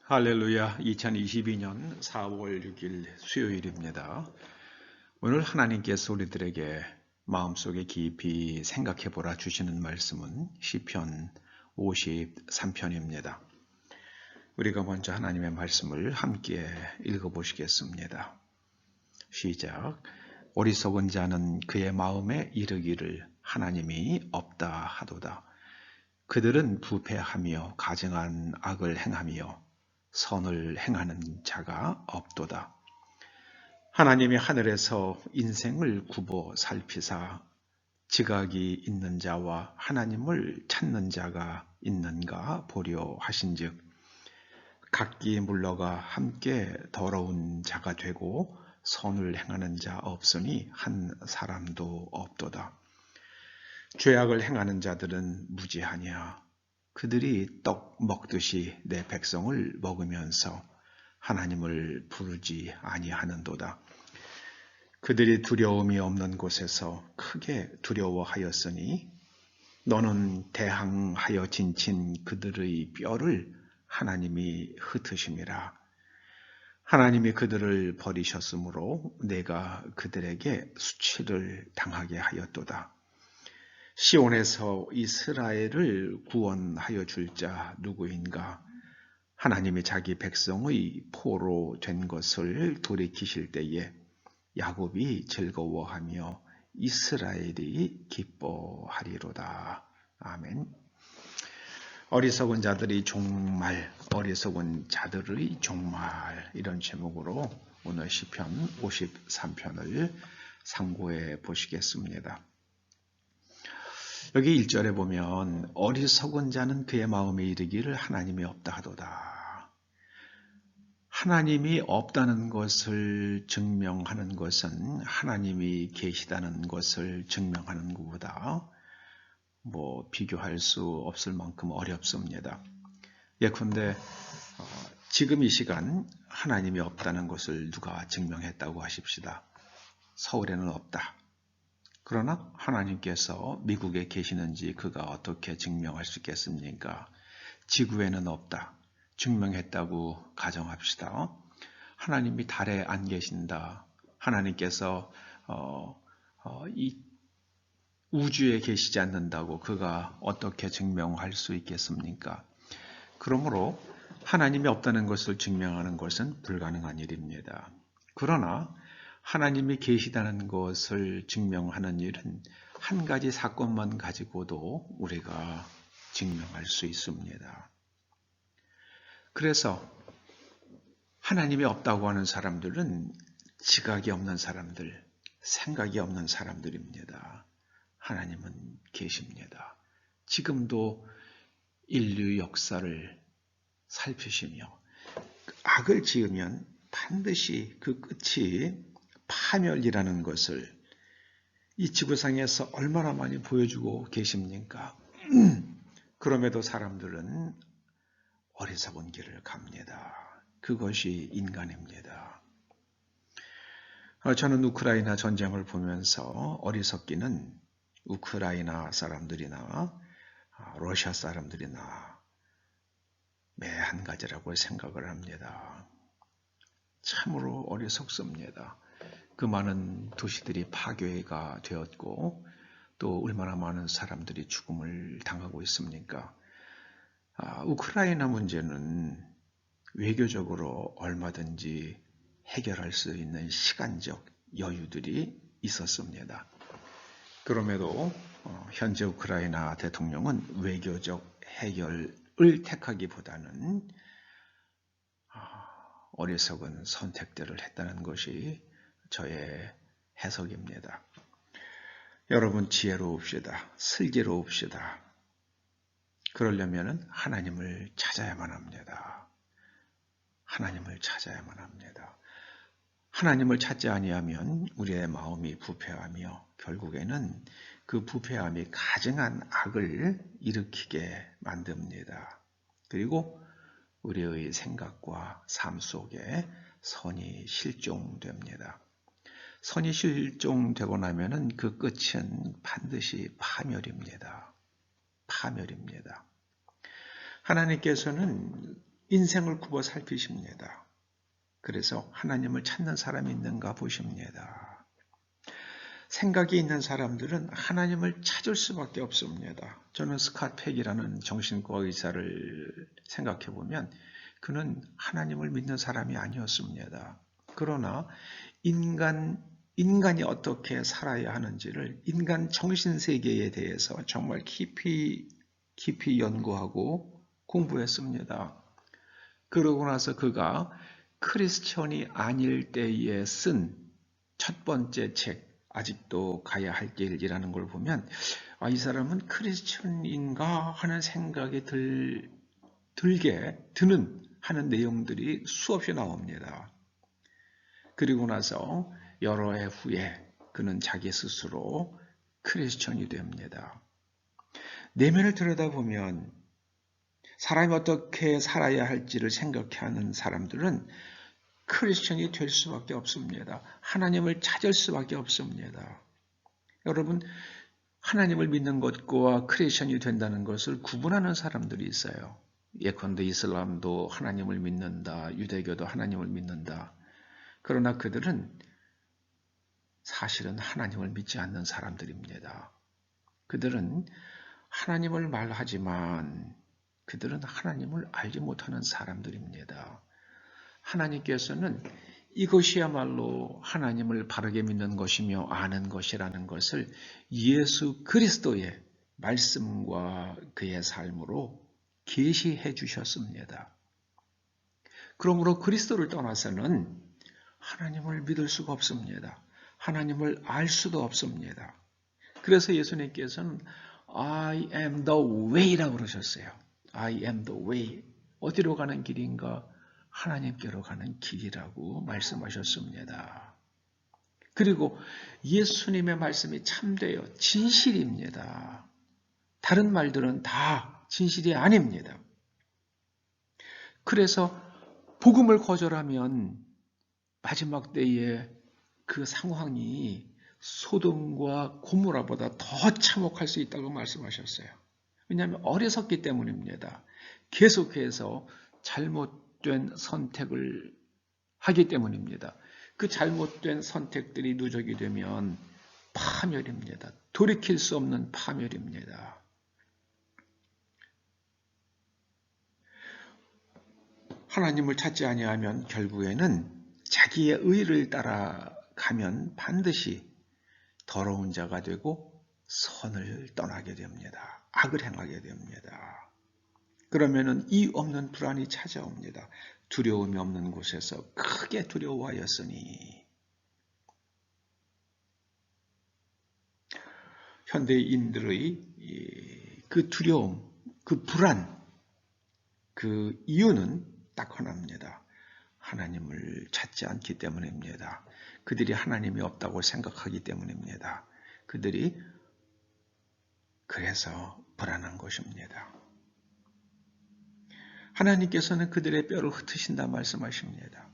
할렐루야. 2022년 4월 6일 수요일입니다. 오늘 하나님께서 우리들에게 마음속에 깊이 생각해 보라 주시는 말씀은 시편 53편입니다. 우리가 먼저 하나님의 말씀을 함께 읽어보시겠습니다. 시작. 어리석은 자는 그의 마음에 이르기를 하나님이 없다 하도다. 그들은 부패하며 가증한 악을 행하며 선을 행하는 자가 없도다. 하나님이 하늘에서 인생을 굽어 살피사 지각이 있는 자와 하나님을 찾는 자가 있는가 보려 하신즉 각기 물러가 함께 더러운 자가 되고 선을 행하는 자 없으니 한 사람도 없도다. 죄악을 행하는 자들은 무지하냐. 그들이 떡 먹듯이 내 백성을 먹으면서 하나님을 부르지 아니하는도다. 그들이 두려움이 없는 곳에서 크게 두려워하였으니 너는 대항하여 진친 그들의 뼈를 하나님이 흩으심이라. 하나님이 그들을 버리셨으므로 내가 그들에게 수치를 당하게 하였도다. 시온에서 이스라엘을 구원하여 줄 자 누구인가? 하나님이 자기 백성의 포로 된 것을 돌이키실 때에 야곱이 즐거워하며 이스라엘이 기뻐하리로다. 아멘. 어리석은 자들의 종말, 어리석은 자들의 종말, 이런 제목으로 오늘 시편 53편을 상고해 보시겠습니다. 여기 1절에 보면 어리석은 자는 그의 마음에 이르기를 하나님이 없다 하도다. 하나님이 없다는 것을 증명하는 것은 하나님이 계시다는 것을 증명하는 것보다 비교할 수 없을 만큼 어렵습니다. 예컨대 지금 이 시간 하나님이 없다는 것을 누가 증명했다고 하십시다. 서울에는 없다. 그러나 하나님께서 미국에 계시는지 그가 어떻게 증명할 수 있겠습니까? 지구에는 없다. 증명했다고 가정합시다. 하나님이 달에 안 계신다. 하나님께서 이 우주에 계시지 않는다고 그가 어떻게 증명할 수 있겠습니까? 그러므로 하나님이 없다는 것을 증명하는 것은 불가능한 일입니다. 그러나 하나님이 계시다는 것을 증명하는 일은 한 가지 사건만 가지고도 우리가 증명할 수 있습니다. 그래서 하나님이 없다고 하는 사람들은 지각이 없는 사람들, 생각이 없는 사람들입니다. 하나님은 계십니다. 지금도 인류 역사를 살피시며 악을 지으면 반드시 그 끝이 파멸이라는 것을 이 지구상에서 얼마나 많이 보여주고 계십니까? 그럼에도 사람들은 어리석은 길을 갑니다. 그것이 인간입니다. 저는 우크라이나 전쟁을 보면서 어리석기는 우크라이나 사람들이나 러시아 사람들이나 매 한 가지라고 생각을 합니다. 참으로 어리석습니다. 그 많은 도시들이 파괴가 되었고 또 얼마나 많은 사람들이 죽음을 당하고 있습니까? 우크라이나 문제는 외교적으로 얼마든지 해결할 수 있는 시간적 여유들이 있었습니다. 그럼에도 현재 우크라이나 대통령은 외교적 해결을 택하기보다는 어리석은 선택들을 했다는 것이 저의 해석입니다. 여러분 지혜로웁시다. 슬기로웁시다. 그러려면 하나님을 찾아야만 합니다. 하나님을 찾아야만 합니다. 하나님을 찾지 아니하면 우리의 마음이 부패하며 결국에는 그 부패함이 가증한 악을 일으키게 만듭니다. 그리고 우리의 생각과 삶 속에 선이 실종됩니다. 선이 실종되고 나면은 그 끝은 반드시 파멸입니다. 파멸입니다. 하나님께서는 인생을 굽어 살피십니다. 그래서 하나님을 찾는 사람이 있는가 보십니다. 생각이 있는 사람들은 하나님을 찾을 수밖에 없습니다. 저는 스캇 팩이라는 정신과 의사를 생각해 보면 그는 하나님을 믿는 사람이 아니었습니다. 그러나 인간이 어떻게 살아야 하는지를 인간 정신세계에 대해서 정말 깊이 연구하고 공부했습니다. 그러고 나서 그가 크리스천이 아닐 때에 쓴 첫 번째 책, 아직도 가야 할 길이라는 걸 보면 이 사람은 크리스천인가 하는 생각이 드는 하는 내용들이 수없이 나옵니다. 그리고 나서 여러 해 후에 그는 자기 스스로 크리스천이 됩니다. 내면을 들여다보면 사람이 어떻게 살아야 할지를 생각하는 사람들은 크리스천이 될 수밖에 없습니다. 하나님을 찾을 수밖에 없습니다. 여러분, 하나님을 믿는 것과 크리스천이 된다는 것을 구분하는 사람들이 있어요. 예컨대 이슬람도 하나님을 믿는다, 유대교도 하나님을 믿는다. 그러나 그들은 사실은 하나님을 믿지 않는 사람들입니다. 그들은 하나님을 말하지만 그들은 하나님을 알지 못하는 사람들입니다. 하나님께서는 이것이야말로 하나님을 바르게 믿는 것이며 아는 것이라는 것을 예수 그리스도의 말씀과 그의 삶으로 계시해 주셨습니다. 그러므로 그리스도를 떠나서는 하나님을 믿을 수가 없습니다. 하나님을 알 수도 없습니다. 그래서 예수님께서는 I am the way라고 그러셨어요. I am the way. 어디로 가는 길인가? 하나님께로 가는 길이라고 말씀하셨습니다. 그리고 예수님의 말씀이 참되어 진실입니다. 다른 말들은 다 진실이 아닙니다. 그래서 복음을 거절하면 마지막 때에 그 상황이 소돔과 고모라보다 더 참혹할 수 있다고 말씀하셨어요. 왜냐하면 어리석기 때문입니다. 계속해서 잘못된 선택을 하기 때문입니다. 그 잘못된 선택들이 누적이 되면 파멸입니다. 돌이킬 수 없는 파멸입니다. 하나님을 찾지 아니하면 결국에는 자기의 의를 따라가면 반드시 더러운 자가 되고 선을 떠나게 됩니다. 악을 행하게 됩니다. 그러면은 이 없는 불안이 찾아옵니다. 두려움이 없는 곳에서 크게 두려워하였으니. 현대인들의 그 두려움, 그 불안, 그 이유는 딱 하나입니다. 하나님을 찾지 않기 때문입니다. 그들이 하나님이 없다고 생각하기 때문입니다. 그들이 그래서 불안한 것입니다. 하나님께서는 그들의 뼈를 흩으신다 말씀하십니다.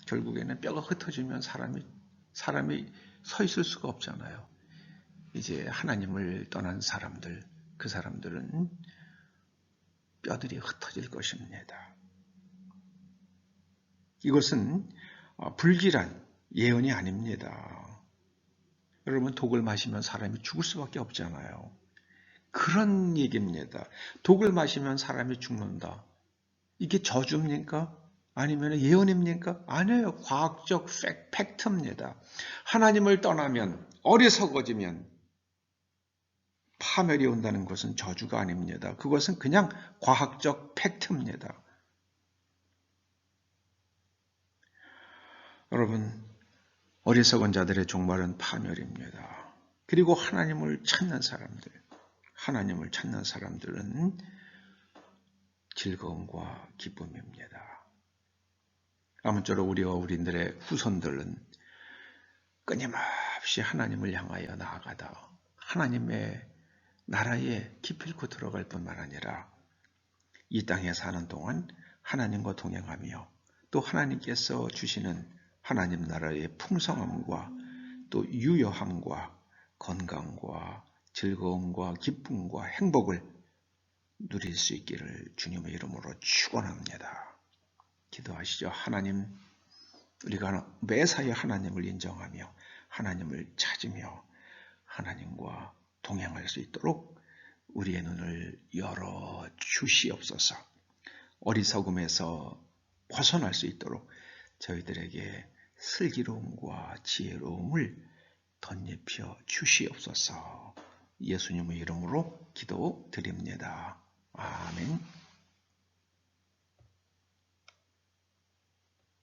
결국에는 뼈가 흩어지면 사람이 서 있을 수가 없잖아요. 이제 하나님을 떠난 사람들, 그 사람들은 뼈들이 흩어질 것입니다. 이것은 불길한 예언이 아닙니다. 여러분, 독을 마시면 사람이 죽을 수밖에 없잖아요. 그런 얘기입니다. 독을 마시면 사람이 죽는다. 이게 저주입니까? 아니면 예언입니까? 아니에요. 과학적 팩트입니다. 하나님을 떠나면, 어리석어지면 파멸이 온다는 것은 저주가 아닙니다. 그것은 그냥 과학적 팩트입니다. 여러분, 어리석은 자들의 종말은 파멸입니다. 그리고 하나님을 찾는 사람들은 즐거움과 기쁨입니다. 아무쪼록 우리와 우리들의 후손들은 끊임없이 하나님을 향하여 나아가다 하나님의 나라에 기필코 들어갈 뿐만 아니라 이 땅에 사는 동안 하나님과 동행하며 또 하나님께서 주시는 하나님 나라의 풍성함과 또 유효함과 건강과 즐거움과 기쁨과 행복을 누릴 수 있기를 주님의 이름으로 축원합니다. 기도하시죠. 하나님, 우리가 매사에 하나님을 인정하며 하나님을 찾으며 하나님과 동행할 수 있도록 우리의 눈을 열어 주시옵소서. 어리석음에서 벗어날 수 있도록 저희들에게 슬기로움과 지혜로움을 덧입혀 주시옵소서. 예수님의 이름으로 기도드립니다. 아멘.